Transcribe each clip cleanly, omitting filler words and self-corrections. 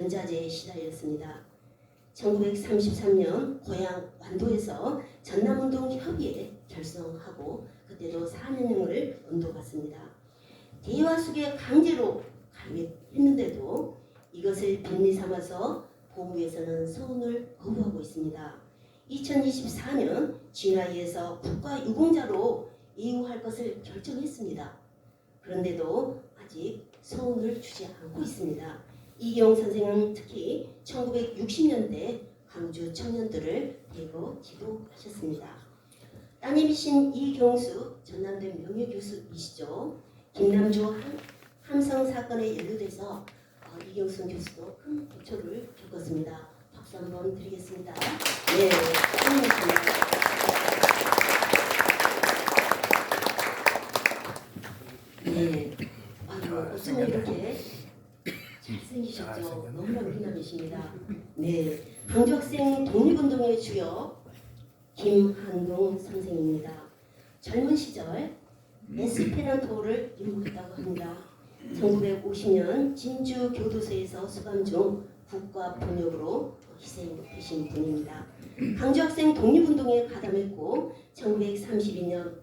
전자제에 시달렸습니다. 1933년 고향 완도에서 전남운동협의회 결성하고 그때도 4년형을 언도받습니다. 대화숙에 강제로 가입했는데도 이것을 빌미 삼아서 법무부에서는 서운을 거부하고 있습니다. 2024년 진화위에서 국가유공자로 예우할 것을 결정했습니다. 그런데도 아직 서운을 주지 않고 있습니다. 이경 선생은 특히 1960년대 광주 청년들을 대거 지도하셨습니다. 따님이신 이경수 전남대 명예교수이시죠. 김남주 함성 사건에 연루돼서 이경수 교수도 큰 고초를 겪었습니다. 박수 한번 드리겠습니다. 네, 환영합니다. 네, 어쩜 이렇게 잘생기셨죠? 너무나 미남이십니다. 네, 광주학생 독립운동의 주역 김한동 선생입니다. 젊은 시절 에스페란토를 연구했다고 합니다. 1950년 진주 교도소에서 수감 중 국가 폭력으로 희생되신 분입니다. 광주학생 독립운동에 가담했고 1932년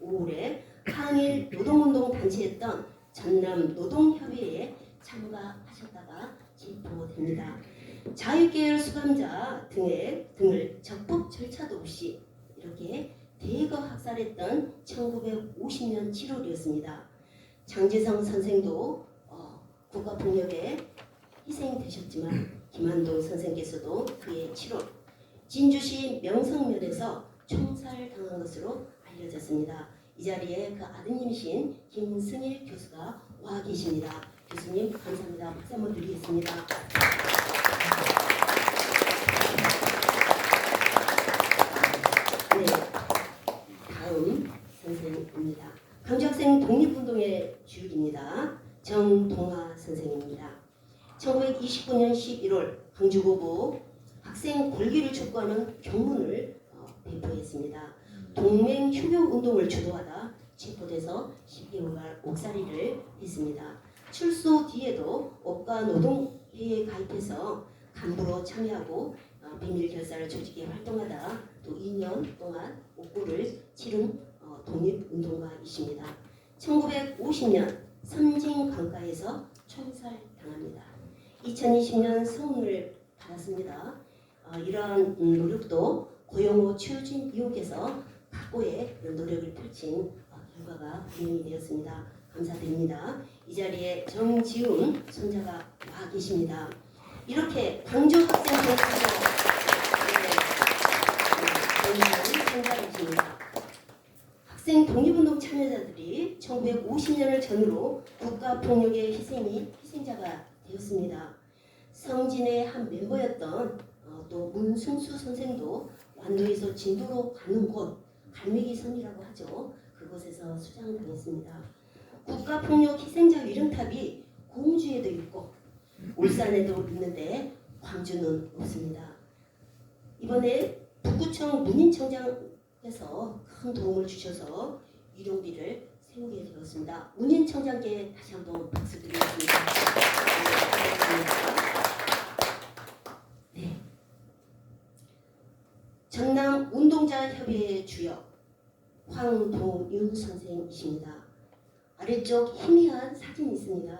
5월에 항일 노동운동 단체였던 전남노동협의회에 참가하셨다가 체포됩니다. 자유계열 수감자 등을 적법 절차도 없이 이렇게 대거 학살했던 1950년 7월이었습니다. 장제성 선생도 국가폭력에 희생되셨지만 김한동 선생께서도 그해 7월 진주시 명성면에서 총살당한 것으로 알려졌습니다. 이 자리에 그 아드님이신 김승일 교수가 와 계십니다. 교수님 감사합니다. 박수 한번 드리겠습니다. 네, 다음 선생입니다. 광주학생 독립운동의 주역입니다. 정동아 선생입니다. 1929년 11월 광주고고 학생 권리를 촉구하는 경문을 배포했습니다. 동맹휴교운동을 주도하다 체포돼서 10개월간 옥살이를 했습니다. 출소 뒤에도 업가노동회에 가입해서 간부로 참여하고 비밀결사를 조직에 활동하다 또 2년 동안 옥고를 치른 독립운동가이십니다. 1950년 섬진강가에서 총살당합니다. 2020년 서운을 받았습니다. 이러한 노력도 고영호 추진위원께서 각고의 노력을 펼친 결과가 분명히 되었습니다. 감사드립니다. 이 자리에 정지훈 손자가 와 계십니다. 이렇게 광주 학생 손자이십니다. 학생 독립운동 참여자들이 1950년을 전후로 국가폭력의 희생자가 되었습니다. 성진의 한 멤버였던 또 문승수 선생도 완도에서 진도로 가는 곳 갈매기섬이라고 하죠. 그곳에서 수장당했습니다. 국가폭력 희생자 위령탑이 공주에도 있고 울산에도 있는데 광주는 없습니다. 이번에 북구청 문인청장께서 큰 도움을 주셔서 위령비를 세우게 되었습니다. 문인청장께 다시 한번 박수 드리겠습니다. 네. 전남운동자협의회 주역 황동윤 선생이십니다. 아래쪽 희미한 사진이 있습니다.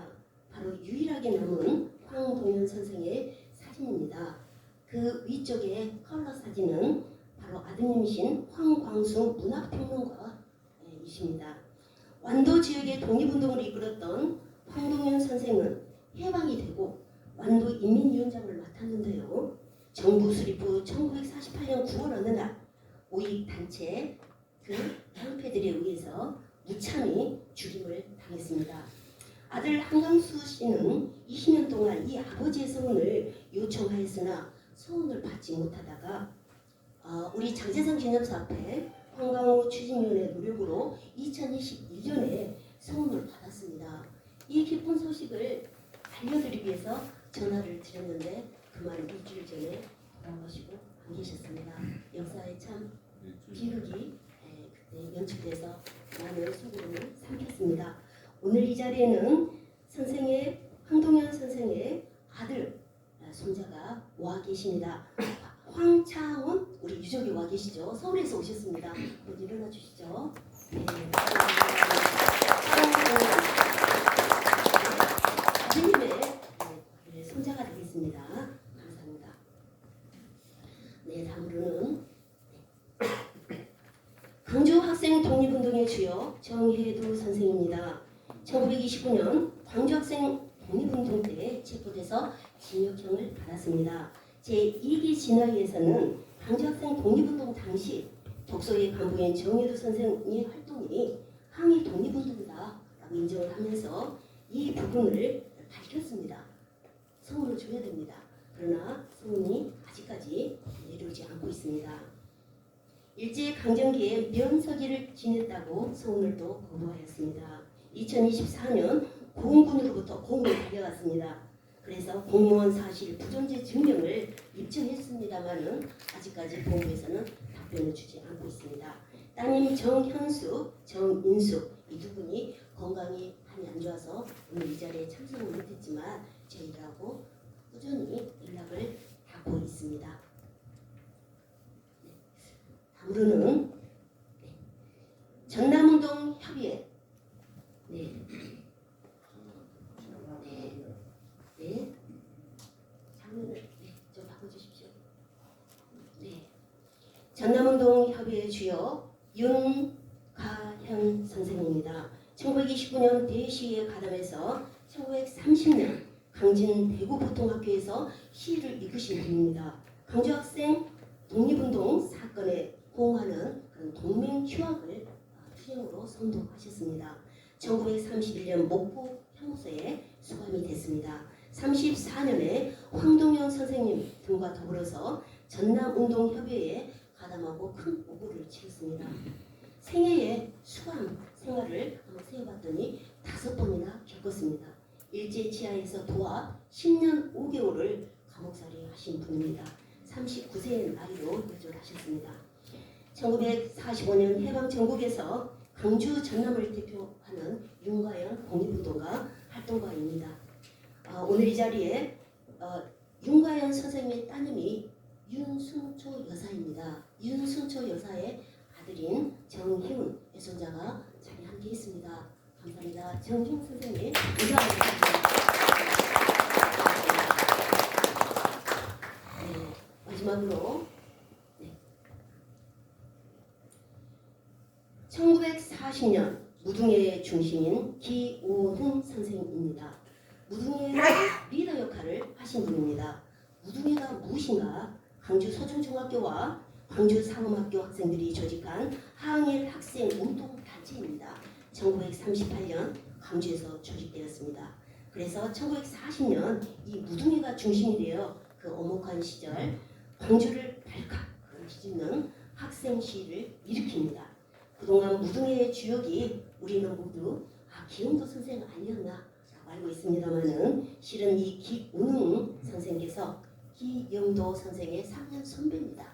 바로 유일하게 남은 황동윤 선생의 사진입니다. 그 위쪽에 컬러 사진은 바로 아드님이신 황광수 문학평론가이십니다. 완도 지역의 독립운동을 이끌었던 황동윤 선생은 해방이 되고 완도 인민위원장을 맡았는데요. 정부 수립 후 1948년 9월 어느 날 우익단체 그 형패들에 의해서 무참히 죽임을 당했습니다. 아들 한강수 씨는 20년 동안 이 아버지의 서운을 요청하였으나 서운을 받지 못하다가 우리 장제성 기념사 앞에 황강호 추진위원의 노력으로 2021년에 서운을 받았습니다. 이 기쁜 소식을 알려드리기 위해서 전화를 드렸는데 그만 일주일 전에 돌아가시고 안 계셨습니다. 역사에 참 비극이 그때 연출돼서 많은 소금을 삼켰습니다. 오늘 이 자리에는 황동현 선생의 아들 와 계십니다. 황차원 우리 유족이 와 계시죠? 서울에서 오셨습니다. 한번 일어나 주시죠. 네, 아드님의 손자가 되겠습니다. 감사합니다. 네, 다음으로는 광주 학생 독립운동의 주역 정혜두 선생입니다. 1929년 광주 학생 독립운동 때 체포돼서 징역형을 받았습니다. 제2기 진화위에서는 광주 학생 독립운동 당시 독서의 간부인 정혜두 선생의 활동이 항일 독립운동이다 라고 인정을 하면서 이 부분을 밝혔습니다. 성운을 줘야 됩니다. 그러나 성운이 아직까지 내려오지 않고 있습니다. 일제강점기에 면서기를 지냈다고 성운을 또 거부하였습니다. 2024년 공군으로부터 공문이 달려왔습니다. 그래서 공무원 사실 부존재 증명을 입증했습니다마는 아직까지 본부에서는 답변을 주지 않고 있습니다. 따님 정현숙, 정인숙 이 두 분이 건강이 많이 안 좋아서 오늘 이 자리에 참석을 못했지만 저희들하고 꾸준히 연락을 하고 있습니다. 다음으로는 전남운동 협의회 장면을 좀 바꿔주십시오. 전남운동 협의회 주역 윤가현 선생입니다. 1929년 대시에 가담해서 1930년 강진 대구보통학교에서 시위를 이끄신 분입니다. 광주 학생 독립운동 사건에 호응하는 그런 동맹 휴학을 투쟁으로 선도하셨습니다. 1931년 목포 형무소에 수감이 됐습니다. 34년에 황동현 선생님 등과 더불어서 전남운동협의회에 가담하고 큰 오보를 치렀습니다. 생애에 수감 생활을 한번 세어봤더니 5번이나 겪었습니다. 일제치하에서 도합 10년 5개월을 감옥살이 하신 분입니다. 39세의 나이로 요절하셨습니다. 1945년 해방 전국에서 광주 전남을 대표하는 윤가연 독립운동가 활동가입니다. 오늘 이 자리에 윤가연 선생님의 따님이 윤순초 여사입니다. 윤순초 여사의 아들인 정희훈 애손자가 자리에 함께 있습니다. 감사합니다. 정희훈 선생님 인사드리겠습니다. 마지막으로 1940년 무등회의 중심인 기오흥 선생입니다. 무등회의 리더 역할을 하신 분입니다. 무등회가 무엇인가? 광주 서중중학교와 광주 상업학교 학생들이 조직한 항일 학생 운동 단체입니다. 1938년 광주에서 조직되었습니다. 그래서 1940년 이 무등회가 중심이 되어 그 엄혹한 시절 광주를 발칵 뒤집는 학생 시위를 일으킵니다. 그동안 무등회의 주역이 우리는 모두 기영도 선생 아니었나 라고 알고 있습니다만은 실은 이 기운흥 선생께서 기영도 선생의 3년 선배입니다.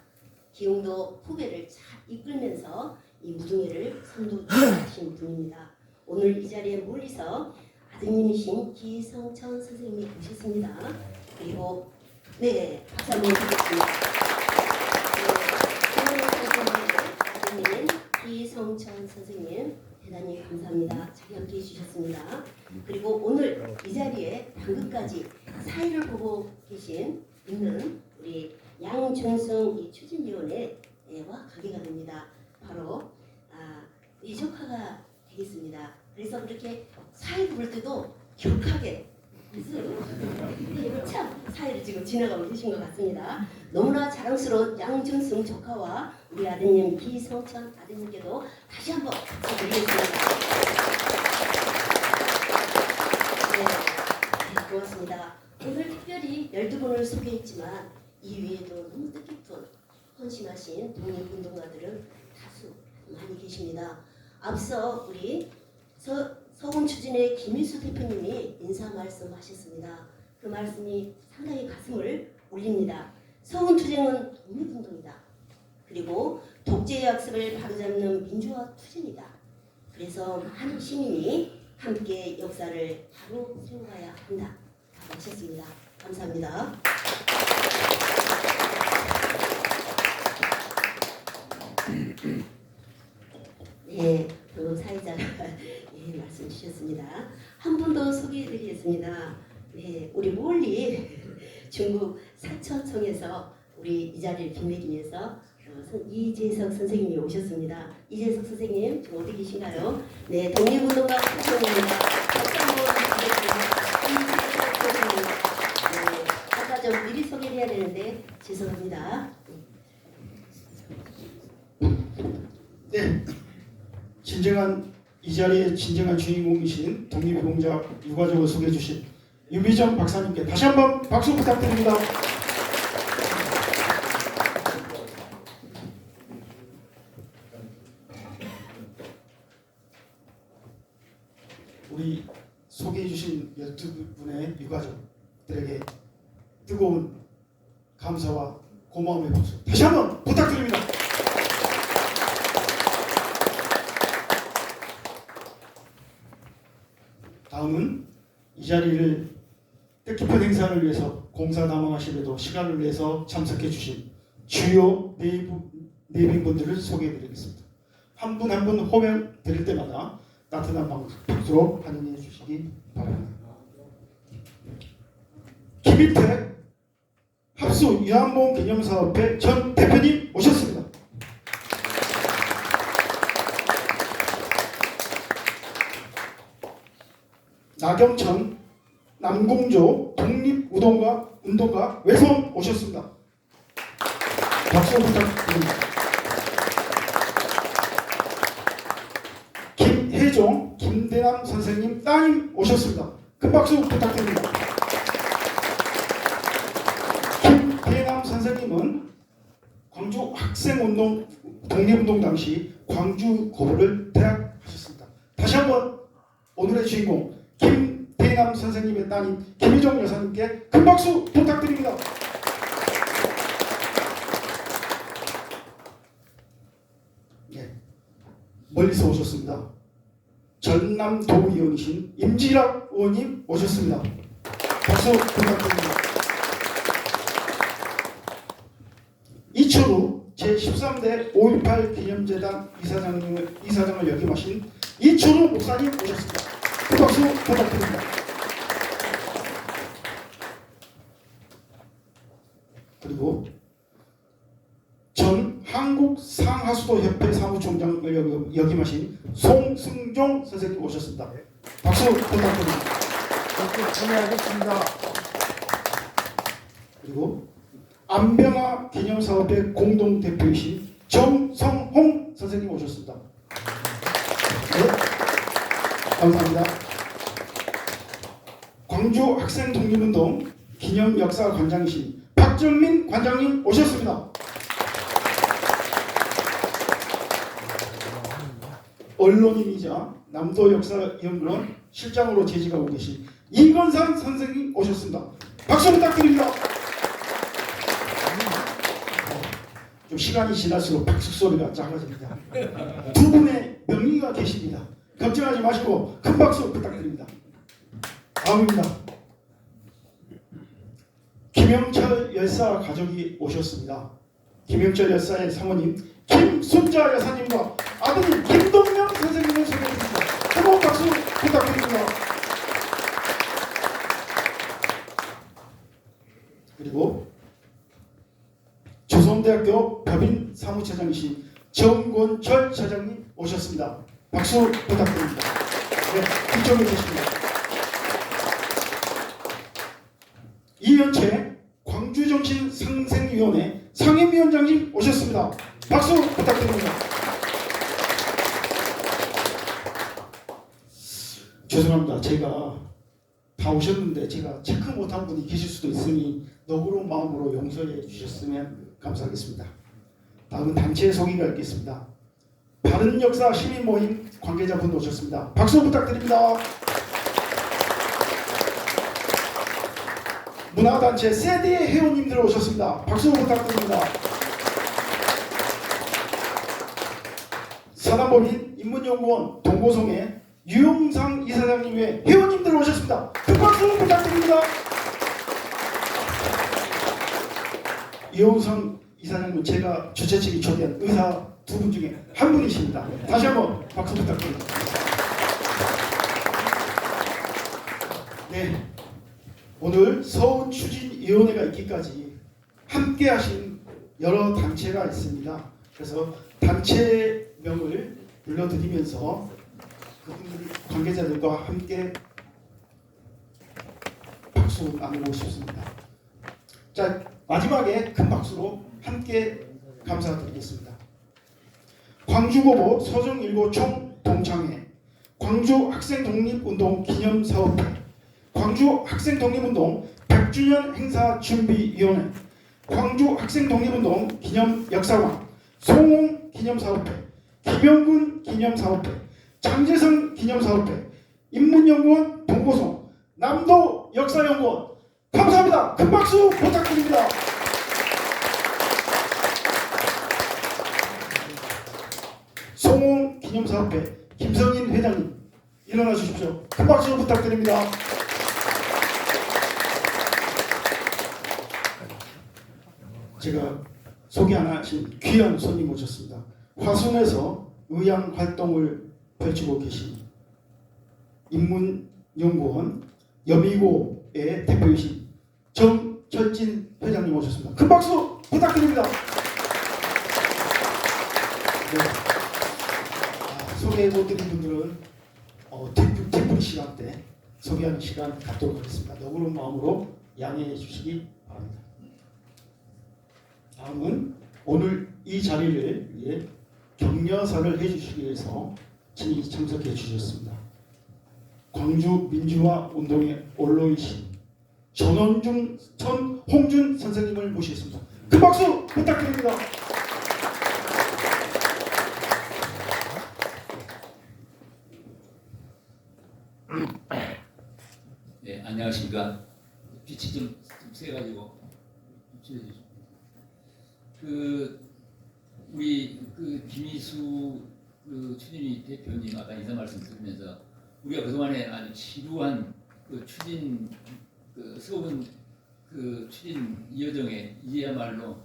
기영도 후배를 잘 이끌면서 이 무등회를 선도하신 분입니다. 오늘 이 자리에 멀리서 아드님이신 기성천 선생님이 오셨습니다. 그리고 박수 한번 드리겠습니다. 아드님 기성천 선생님 대단히 감사합니다. 자리 함께 해주셨습니다. 그리고 오늘 이 자리에 방금까지 사회를 보고 있는 우리 양준승 이 추진위원회와 관계가 됩니다. 바로 이 조카가 되겠습니다. 그래서 그렇게 사회를 볼 때도 격하게 참 사회를 지금 지나가고 계신 것 같습니다. 너무나 자랑스러운 양준승 조카와 우리 아드님 기성천 아드님께도 다시 한번 박수 드리겠습니다. 네, 고맙습니다. 오늘 특별히 12분을 소개했지만 이 외에도 너무 뜻깊은 헌신하신 독립운동가들은 다수 많이 계십니다. 앞서 우리 서훈추진의 김일수 대표님이 인사 말씀하셨습니다. 그 말씀이 상당히 가슴을 울립니다. 서훈투쟁은 독립운동이다. 그리고 독재의 약습을 바로잡는 민주화 투쟁이다. 그래서 많은 시민이 함께 역사를 바로 세워가야 한다. 하셨습니다. 감사합니다. 네, 그 사회자가 예, 말씀 주셨습니다. 한 분 더 소개해드리겠습니다. 네, 우리 멀리 중국 사천청에서 우리 이 자리를 빛내기 위해서 이재석 선생님이 오셨습니다. 이재석 선생님 지금 어디 계신가요? 네, 독립운동가 활동입니다. 박수 한번 부탁드립니다. 이재석 선생님. 네, 아까 좀 미리 소개를 해야 되는데 죄송합니다. 네, 진정한 이 자리의 진정한 주인공이신 독립운동자 유가족을 소개해 주신 유미정 박사님께 다시 한번 박수 부탁드립니다. 우리 소개해 주신 12분의 유가족들에게 뜨거운 감사와 고마움의 박수 다시 한번 부탁드립니다. 다음은 이 자리를 뜻깊은 행사를 위해서 공사담화실에도 시간을 내서 참석해 주신 주요 네분들을 소개해 드리겠습니다. 한 분 한 분 호명 드릴 때마다 따뜻한 박수로 환영해 주시기 바랍니다. 김일태 합수 유한보험 기념사업회 전 대표님 오셨습니다. 나경천 남공조 독립운동가 외손 오셨습니다. 박수 부탁드립니다. 김혜종 김대남 선생님 따님 오셨습니다. 큰 박수 부탁드립니다. 김대남 선생님은 광주 학생운동 독립운동 당시 광주 고부를 대학하셨습니다. 다시 한번 오늘의 주인공 김대남 선생님의 따님 김희정 여사님께 큰 박수 부탁드립니다. 네, 멀리서 오셨습니다. 전남도의원이신 임지락 의원님 오셨습니다. 박수 부탁드립니다. 이철우 제13대 5.18 기념재단 이사장을 역임하신 이철우 목사님 오셨습니다. 큰 박수 부탁드립니다. 그리고 전 한국상하수도협회 사무총장을 역임하신 송승종 선생님 오셨습니다. 박수 부탁드립니다. 참여하겠습니다. 그리고 안병화 기념사업회 공동대표이신 정성홍 선생님 오셨습니다. 네, 감사합니다. 광주 학생 독립운동 기념역사 관장이신 박정민 관장님 오셨습니다. 언론인이자 남도역사연구원 실장으로 재직하고 계신 이건상 선생님 오셨습니다. 박수 부탁드립니다. 좀 시간이 지날수록 박수 소리가 작아집니다. 두 분의 명의가 계십니다. 걱정하지 마시고 큰 박수 부탁드립니다. 다음입니다. 김영철 열사 가족이 오셨습니다. 김영철 열사의 사모님 김순자 여사님과 아버님 김동명 선생님을 소개해드립니다. 뜨거운 박수 부탁드립니다. 그리고 조선대학교 법인 사무처장이신 정권철 차장님 오셨습니다. 박수 부탁드립니다. 네, 이쪽에 계십니다. 이현채 광주정신상생위원회 상임위원장님 오셨습니다. 박수 부탁드립니다. 죄송합니다. 제가 다 오셨는데 제가 체크 못한 분이 계실 수도 있으니 너그러운 마음으로 용서해 주셨으면 감사하겠습니다. 다음은 단체 소개가 있겠습니다. 바른역사 시민모임 관계자분 오셨습니다. 박수 부탁드립니다. 문화단체 세디의 회원님들 오셨습니다. 박수 부탁드립니다. 사단법인 인문연구원 동고성의 유용상 이사장님의 회원님들 오셨습니다. 큰 박수 부탁드립니다. 유용상 이사장님 제가 주최 측이 초대한 의사 두 분 중에 한 분이십니다. 다시 한번 박수 부탁드립니다. 네, 오늘 서울 추진위원회가 있기까지 함께 하신 여러 단체가 있습니다. 그래서 단체명을 불러드리면서 그분들 관계자들과 함께 박수 나누고 싶습니다. 자, 마지막에 큰 박수로 함께 감사드리겠습니다. 광주고보 서정1고 총동창회, 광주학생독립운동 기념사업회, 광주학생독립운동 100주년 행사준비위원회, 광주학생독립운동 기념역사관, 송홍 기념사업회, 김영군 기념사업회, 장재성 기념사업회, 인문연구원 동고송, 남도 역사연구원, 감사합니다. 큰 박수 부탁드립니다. 송홍 기념사업회 김성인 회장님 일어나 주십시오. 큰 박수 부탁드립니다. 제가 소개 안 하신 귀한 손님 모셨습니다. 화순에서 의향 활동을 펼치고 계신 인문연구원 여미고의 대표이신 정철진 회장님 모셨습니다. 큰 박수 부탁드립니다. 네. 소개해드린 분들은 뒤풀이 시간 때 소개하는 시간 갖도록 하겠습니다. 너그러운 마음으로 양해해 주시기 바랍니다. 다음은 오늘 이 자리를 위해 격려사를 해주시기 위해서 친히 참석해 주셨습니다. 광주 민주화 운동의 올로이신 전홍준 선생님을 모시겠습니다. 큰 박수 부탁드립니다. 네, 안녕하십니까. 빛이 좀 세가지고 우리 김희수 추진위 대표님 아까 인사 말씀 드리면서 우리가 그동안에 아주 지루한 추진 수업은 추진 여정에 이제야말로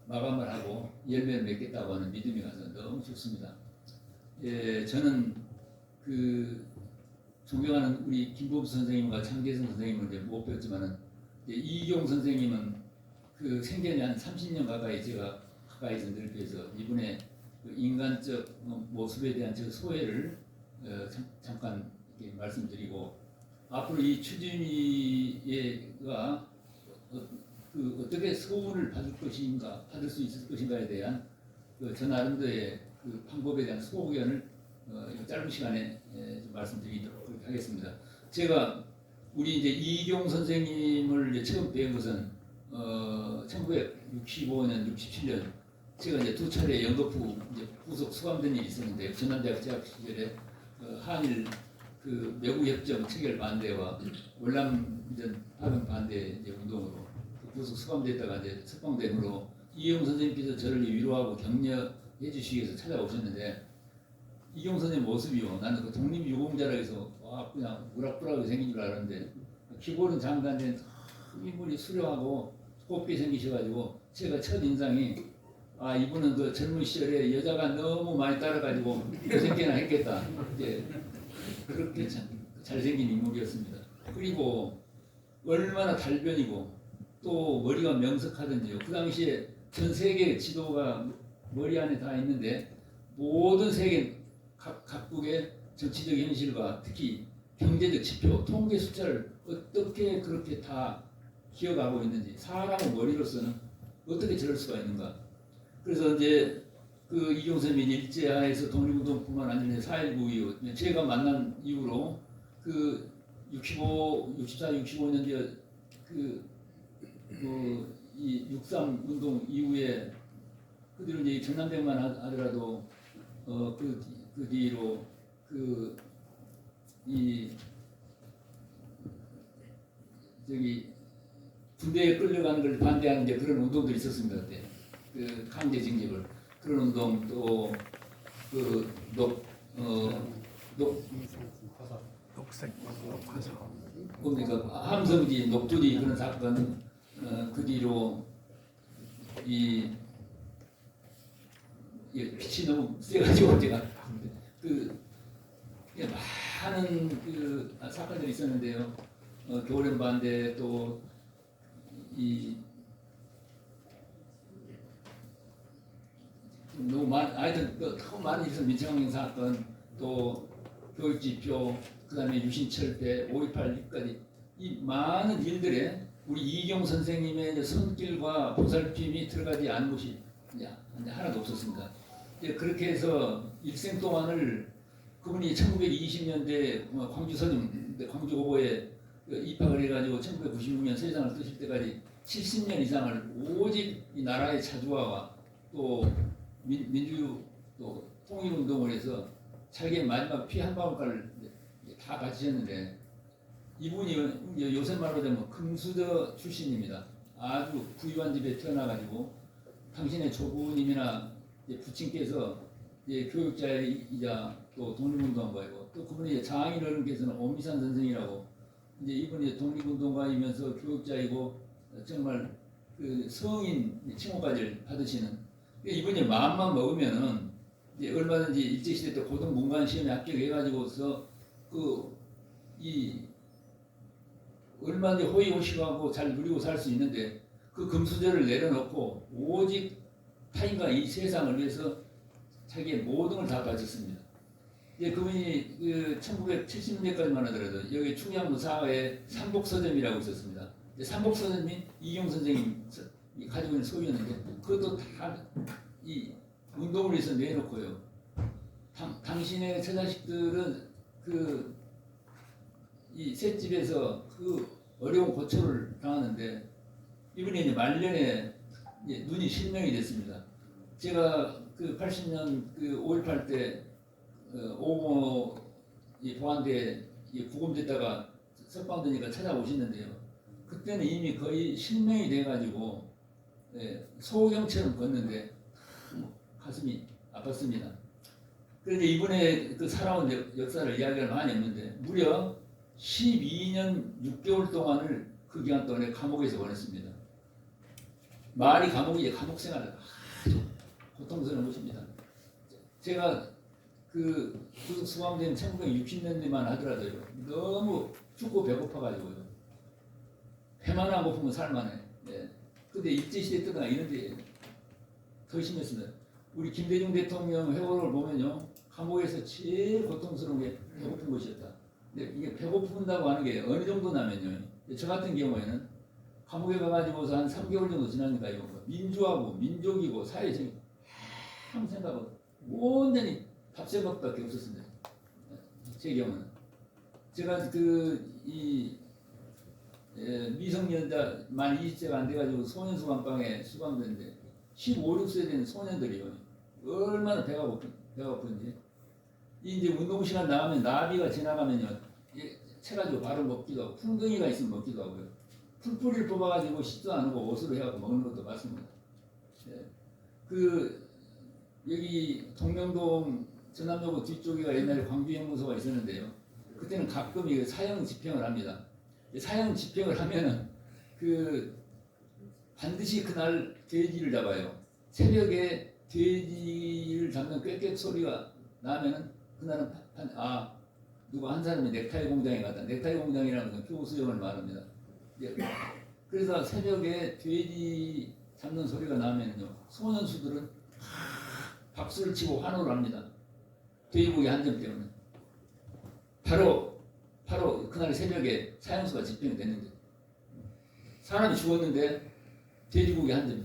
마감을 하고 열매를 맺겠다고 하는 믿음이 가서 너무 좋습니다. 예, 저는 존경하는 우리 김범수 선생님과 장재성 선생님을 이제 못 뵀지만은 이경 선생님은 생전에 한 30년 가까이 제가 가까이서 늘 뵈서 이분의 인간적 모습에 대한 저 소회를 잠깐 말씀드리고 앞으로 이 추진위가 어떻게 소원을 받을 수 있을 것인가에 대한 저 나름대로의 방법에 대한 소견을 짧은 시간에 좀 말씀드리도록 하겠습니다. 제가 우리 이제 이경 선생님을 이제 처음 뵌 것은 1965년, 67년 제가 이제 두 차례 연거푸 이제 부속 수감된 일이 있었는데 전남대학 재학 시절에 한일 매국협정 체결 반대와 월남전 파병 반대 이제 운동으로 부속 수감됐다가 이제 석방됨으로 이경 선생님께서 저를 위로하고 격려해 주시기 위해서 찾아오셨는데 이경 선생님 모습이요. 나는 독립유공자라 해서 그냥 우락부락하게 생긴 줄 알았는데 기본은 장단된 인물이 수려하고 곱게 생기셔가지고 제가 첫 인상이 이분은 젊은 시절에 여자가 너무 많이 따라가지고 고생계나 했겠다. 이제 그렇게 잘생긴 인물이었습니다. 그리고 얼마나 달변이고 또 머리가 명석하던지요. 그 당시에 전 세계 지도가 머리 안에 다 있는데 모든 세계 각국의 정치적 현실과 특히 경제적 지표, 통계 숫자를 어떻게 그렇게 다 기억하고 있는지 사람의 머리로서는 어떻게 저럴 수가 있는가. 그래서 이제 이경 선생님이 일제하에서 독립운동뿐만 아니라 4.19 이후 제가 만난 이후로 64, 65년대 이 63 운동 이후에 그 뒤로 이제 전남대만 하더라도 그 뒤로 군대에 끌려가는 걸 반대하는 이제 그런 운동들이 있었습니다. 그때 강제 징집을 그런 운동 또 뭡니까 함성지 녹두리 그런 사건 그 뒤로 빛이 너무 세가지고 제가 그 많은 그 사건들이 있었는데요. 겨울엔 반대 또 이 너무 아이들 너무 많은 일선 민청항 사건 또 교육지표 그다음에 유신철폐 5.18까지 이 많은 일들에 우리 이경 선생님의 손길과 보살핌이 들어가지 않은 곳이 이제 하나도 없었습니다. 그렇게 해서 일생 동안을 그분이 1920년대 광주 서점 광주 고보에 입학을 해가지고 1996년 세상을 뜨실 때까지 70년 이상을 오직 이 나라의 자주화와 또 민주 또 통일운동을 해서 자기의 마지막 피 한 방울까지 다 바치셨는데 이분이 요새 말로 되면 금수저 출신입니다. 아주 부유한 집에 태어나가지고 당신의 조부님이나 부친께서 교육자이자 또 독립운동가이고 또 그분이 장인 어른께서는 오미산 선생이라고 이분이 독립운동가이면서 교육자이고 정말 그 성인 칭호까지 받으시는 이분이 마음만 먹으면은 얼마든지 일제시대 때 고등문관 시험에 합격해가지고서 얼마든지 호의호식하고 잘 누리고 살 수 있는데 그 금수저를 내려놓고 오직 타인과 이 세상을 위해서 자기의 모든 걸 다 바쳤습니다. 그분이 1970년대까지만 하더라도 여기 충양도 사회에 삼복서점이라고 있었습니다. 삼복서점이 이경 선생님 가지고 있는 소유였는데 그것도 다 이 운동을 위해서 내놓고요. 당신의 처자식들은 이 셋집에서 그 어려운 고초를 당하는데 이분이 이제 말년에 눈이 실명이 됐습니다. 제가 80년 5.18 때 오고 보안대에 구금됐다가 석방되니까 찾아오시는데요. 그때는 이미 거의 실명이 돼가지고 소경처럼 걷는데 가슴이 아팠습니다. 그런데 이번에 살아온 역사를 이야기할 많이 없는데 무려 12년 6개월 동안을 그 기간 동안에 감옥에서 보냈습니다. 말이 감옥이 감옥 생활을 아주 고통스러운 것입니다. 제가 구속 수감된 1960년대만 하더라도요. 너무 춥고 배고파가지고요. 배만 안 고프면 살만해. 근데 일제시대 때가 이런데 더 심했습니다. 우리 김대중 대통령 회고록을 보면요. 감옥에서 제일 고통스러운 게 배고픈 것이었다. 근데 이게 배고픈다고 하는 게 어느 정도냐면요. 저 같은 경우에는 감옥에 가가지고서 한 3개월 정도 지나니까 이거 민주하고 민족이고 사회적인 아무 생각하고 온전히 밥생각밖에 없었습니다. 제 경우는 제가 미성년자 만 20세가 안 돼가지고 소년수감방에 수감됐는데 15, 16세 된 소년들이요. 얼마나 배가 고픈지. 이제 운동 시간 나가면 나비가 지나가면요. 채가지고 바로 먹기도 하고 풍덩이가 있으면 먹기도 하고요. 풀뿌리를 뽑아가지고 씻도 안 하고 옷으로 해갖고 먹는 것도 많습니다. 여기 동명동 전남여고 뒤쪽에가 옛날에 광주연구소가 있었는데요. 그때는 가끔 사형 집행을 합니다. 사형 집행을 하면은 반드시 그날 돼지를 잡아요. 새벽에 돼지를 잡는 꽥꽥 소리가 나면은 그날은 누가 한 사람이 넥타이 공장에 갔다. 넥타이 공장이라는 건 교수형을 말합니다. 그래서 새벽에 돼지 잡는 소리가 나면요. 소년수들은 박수를 치고 환호를 합니다. 돼지고기 한 점 때문에. 바로 그날 새벽에 사형수가 집행이 됐는데 사람이 죽었는데 돼지고기 한 점이.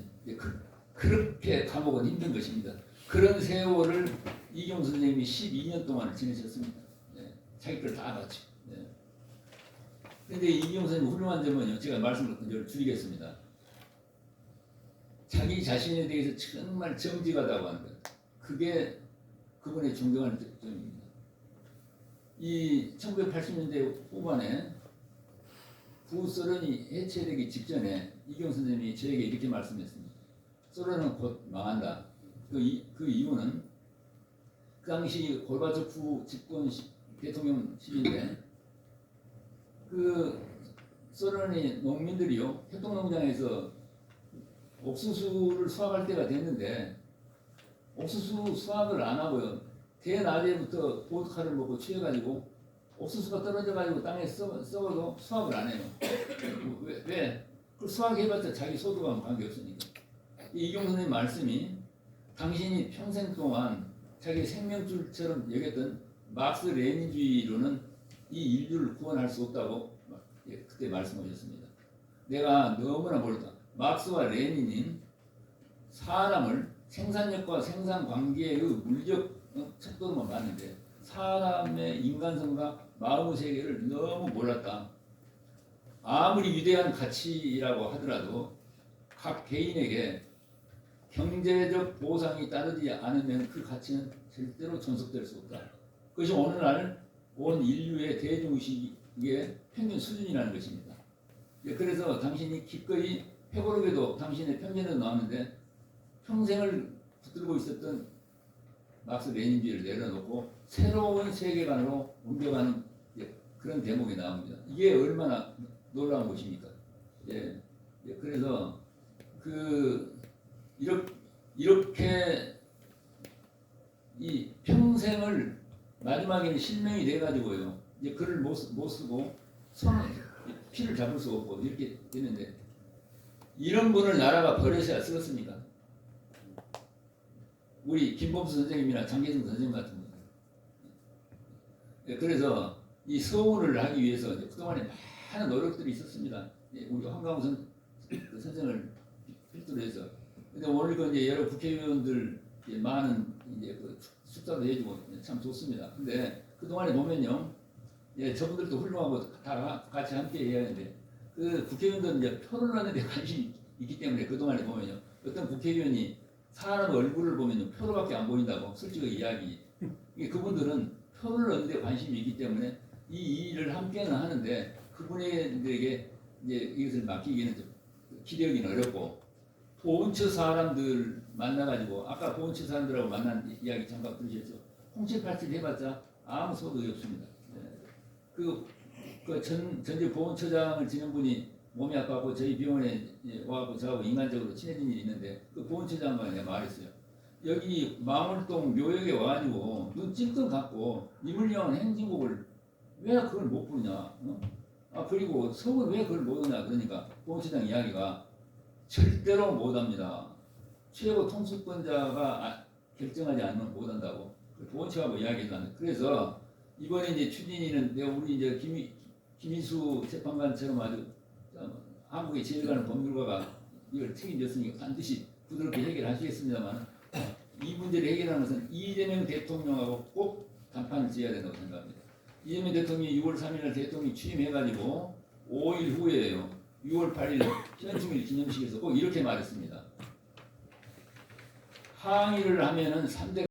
그렇게 감옥은 힘든 것입니다. 그런 세월을 이경 선생님이 12년 동안을 지내셨습니다. 자기 걸 다 바치고. 그런데 이경 선생님 훌륭한 점은요. 제가 말씀을 드리겠습니다. 자기 자신에 대해서 정말 정직하다고 하는 것. 그게 그분의 존경하는 점입니다. 이 1980년대 후반에 구소련이 해체되기 직전에 이경 선생님이 저에게 이렇게 말씀했습니다. 소련은 곧 망한다. 그 이유는 그 당시 고르바초프 집권 대통령 시기인데 소련의 농민들이요 협동농장에서 옥수수를 수확할 때가 됐는데 옥수수 수확을 안 하고요. 대낮에부터 보드카를 먹고 취해가지고 옥수수가 떨어져가지고 땅에 썩어도 수확을 안 해요. 왜? 그 수확해봤자 자기 소득하고 관계없으니까. 이경 선생님 말씀이 당신이 평생 동안 자기 생명줄처럼 여겼던 막스 레닌주의로는 이 인류를 구원할 수 없다고 그때 말씀하셨습니다. 내가 너무나 모르다. 막스와 레닌인 사람을 생산력과 생산관계의 물적 척도로만 봤는데 사람의 인간성과 마음의 세계를 너무 몰랐다. 아무리 위대한 가치라고 하더라도 각 개인에게 경제적 보상이 따르지 않으면 그 가치는 절대로 존속될 수 없다. 그것이 오늘날 온 인류의 대중의식의 평균 수준이라는 것입니다. 그래서 당신이 기꺼이 회고록에도 당신의 편견에도 나왔는데 평생을 붙들고 있었던 막스 레닌주의를 내려놓고 새로운 세계관으로 옮겨가는 그런 대목이 나옵니다. 이게 얼마나 놀라운 것입니까? 그래서 이렇게 이 평생을 마지막에는 실명이 돼가지고요. 이제 글을 못 쓰고 피를 잡을 수 없고 이렇게 되는데 이런 분을 나라가 버려서야 쓰겠습니까? 우리 김범수 선생님이나 장계승 선생님 같은 분. 그래서 이 서울을 하기 위해서 그동안에 많은 노력들이 있었습니다. 우리 한강우 선생을 필두로 해서. 근데 오늘 이제 여러 국회의원들 많은 이제 숙사도 해주고 참 좋습니다. 근데 그동안에 보면요, 저분들도 훌륭하고 다 같이 함께 해야 하는데 그 국회의원들은 이제 표를 하는 데 관심이 있기 때문에 그동안에 보면요, 어떤 국회의원이 사람 얼굴을 보면 표로밖에 안 보인다고 솔직히 이야기. 그분들은 표를 얻는 데 관심이 있기 때문에 이 일을 함께는 하는데 그분에게 이제 이것을 맡기기는 좀 기대하기는 어렵고 보훈처 사람들 만나가지고 아까 보훈처 사람들하고 만난 이야기 잠깐 들으셨죠? 홍채팔칠 해봤자 아무 소득이 없습니다. 전직 보훈처장을 지낸 분이 몸이 아파서 저희 병원에 와서 저하고 인간적으로 친해진 일이 있는데 그 보훈처장과 내가 말했어요. 여기 망월동 묘역에 와가지고 눈 찔끔 감고 이물령 행진곡을 왜 그걸 못 부르냐? 그리고 서울 왜 그걸 못 하냐? 그러니까 보훈처장 이야기가 절대로 못합니다. 최고 통수권자가 결정하지 않으면 못한다고 보훈처하고 이야기를 하는. 그래서 이번에 이제 추진위는 우리 이제 김인수 재판관처럼 아주 한국의 제일 가는 법률가가 이걸 책임졌으니까 반드시 부드럽게 해결하시겠습니다만 이 문제를 해결하는 것은 이재명 대통령하고 꼭 담판을 지어야 된다고 생각합니다. 이재명 대통령이 6월 3일 대통령이 취임해가지고 5일 후에요. 6월 8일 현충일 기념식에서 꼭 이렇게 말했습니다. 항의를 하면은 3대